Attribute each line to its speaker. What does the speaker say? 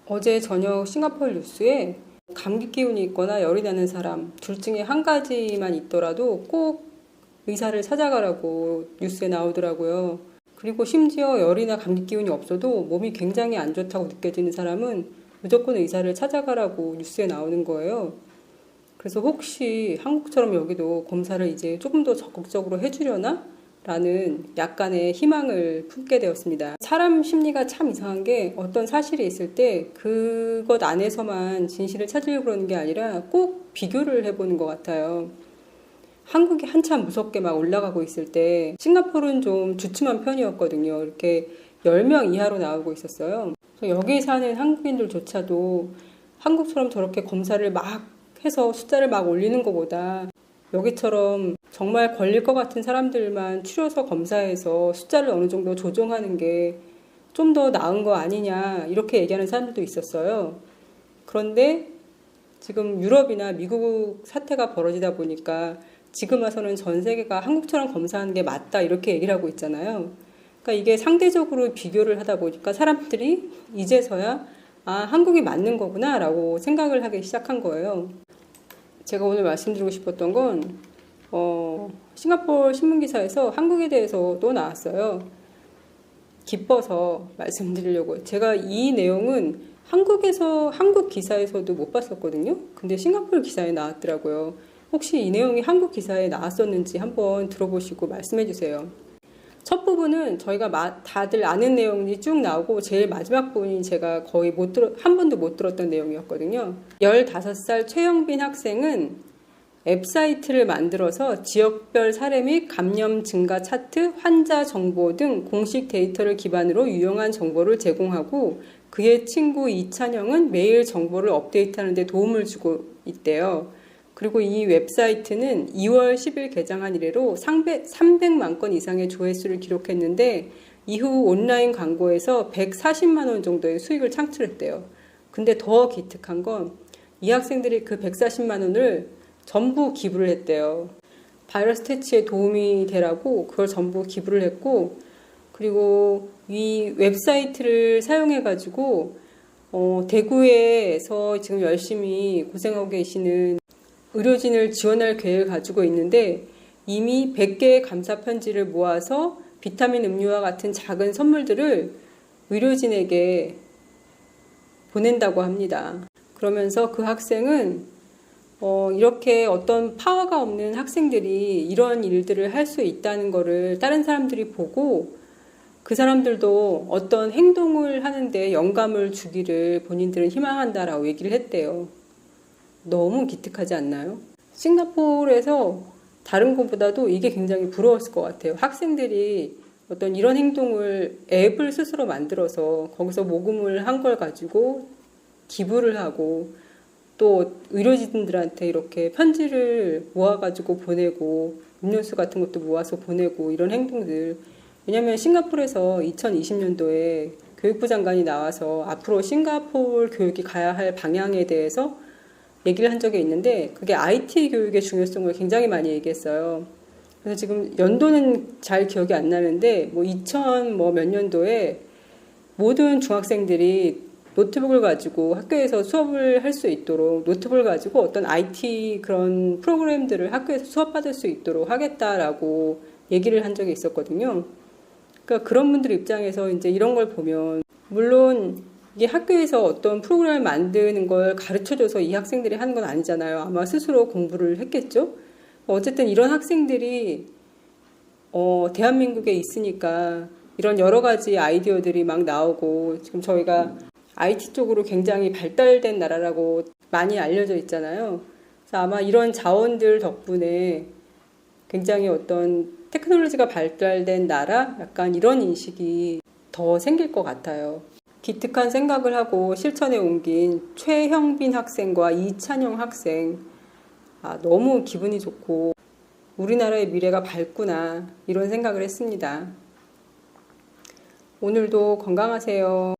Speaker 1: 어제 저녁 싱가포르 뉴스에 감기 기운이 있거나 열이 나는 사람 둘 중에 한 가지만 있더라도 꼭 의사를 찾아가라고 뉴스에 나오더라고요. 그리고 심지어 열이나 감기 기운이 없어도 몸이 굉장히 안 좋다고 느껴지는 사람은 무조건 의사를 찾아가라고 뉴스에 나오는 거예요. 그래서 혹시 한국처럼 여기도 검사를 이제 조금 더 적극적으로 해주려나? 라는 약간의 희망을 품게 되었습니다. 사람 심리가 참 이상한 게 어떤 사실이 있을 때 그것 안에서만 진실을 찾으려고 그러는 게 아니라 꼭 비교를 해보는 것 같아요. 한국이 한참 무섭게 막 올라가고 있을 때 싱가포르는 좀 주춤한 편이었거든요. 이렇게 10명 이하로 나오고 있었어요. 여기 사는 한국인들조차도 한국처럼 저렇게 검사를 막 해서 숫자를 막 올리는 것보다 여기처럼 정말 걸릴 것 같은 사람들만 추려서 검사해서 숫자를 어느 정도 조정하는 게 좀 더 나은 거 아니냐 이렇게 얘기하는 사람들도 있었어요. 그런데 지금 유럽이나 미국 사태가 벌어지다 보니까 지금 와서는 전 세계가 한국처럼 검사하는 게 맞다 이렇게 얘기를 하고 있잖아요. 그러니까 이게 상대적으로 비교를 하다 보니까 사람들이 이제서야 한국이 맞는 거구나 라고 생각을 하기 시작한 거예요. 제가 오늘 말씀드리고 싶었던 건 싱가포르 신문기사에서 한국에 대해서도 나왔어요. 기뻐서 말씀드리려고. 제가 이 내용은 한국 기사에서도 못 봤었거든요. 근데 싱가포르 기사에 나왔더라고요. 혹시 이 내용이 한국 기사에 나왔었는지 한번 들어보시고 말씀해 주세요. 첫 부분은 저희가 다들 아는 내용이 쭉 나오고 제일 마지막 부분이 제가 거의 한 번도 못 들었던 내용이었거든요. 15살 최영빈 학생은 웹사이트를 만들어서 지역별 사례 및 감염 증가 차트, 환자 정보 등 공식 데이터를 기반으로 유용한 정보를 제공하고 그의 친구 이찬영은 매일 정보를 업데이트하는 데 도움을 주고 있대요. 그리고 이 웹사이트는 2월 10일 개장한 이래로 300만 건 이상의 조회수를 기록했는데 이후 온라인 광고에서 140만 원 정도의 수익을 창출했대요. 근데 더 기특한 건 이 학생들이 그 140만 원을 전부 기부를 했대요. 바이러스 퇴치에 도움이 되라고 그걸 전부 기부를 했고, 그리고 이 웹사이트를 사용해가지고 대구에서 지금 열심히 고생하고 계시는 의료진을 지원할 계획을 가지고 있는데 이미 100개의 감사 편지를 모아서 비타민 음료와 같은 작은 선물들을 의료진에게 보낸다고 합니다. 그러면서 그 학생은 이렇게 어떤 파워가 없는 학생들이 이런 일들을 할 수 있다는 거를 다른 사람들이 보고 그 사람들도 어떤 행동을 하는데 영감을 주기를 본인들은 희망한다라고 얘기를 했대요. 너무 기특하지 않나요? 싱가포르에서 다른 곳보다도 이게 굉장히 부러웠을 것 같아요. 학생들이 어떤 이런 행동을 앱을 스스로 만들어서 거기서 모금을 한 걸 가지고 기부를 하고 또 의료진들한테 이렇게 편지를 모아가지고 보내고 음료수 같은 것도 모아서 보내고 이런 행동들. 왜냐하면 싱가포르에서 2020년도에 교육부 장관이 나와서 앞으로 싱가포르 교육이 가야 할 방향에 대해서 얘기를 한 적이 있는데 그게 IT 교육의 중요성을 굉장히 많이 얘기했어요. 그래서 지금 연도는 잘 기억이 안 나는데 2000 몇 년도에 모든 중학생들이 노트북을 가지고 학교에서 수업을 할 수 있도록 노트북을 가지고 어떤 IT 그런 프로그램들을 학교에서 수업받을 수 있도록 하겠다라고 얘기를 한 적이 있었거든요. 그러니까 그런 분들 입장에서 이제 이런 걸 보면 물론 이게 학교에서 어떤 프로그램을 만드는 걸 가르쳐줘서 이 학생들이 하는 건 아니잖아요. 아마 스스로 공부를 했겠죠. 어쨌든 이런 학생들이 대한민국에 있으니까 이런 여러 가지 아이디어들이 막 나오고 지금 저희가 IT 쪽으로 굉장히 발달된 나라라고 많이 알려져 있잖아요. 그래서 아마 이런 자원들 덕분에 굉장히 어떤 테크놀로지가 발달된 나라? 약간 이런 인식이 더 생길 것 같아요. 기특한 생각을 하고 실천에 옮긴 최형빈 학생과 이찬영 학생. 너무 기분이 좋고 우리나라의 미래가 밝구나 이런 생각을 했습니다. 오늘도 건강하세요.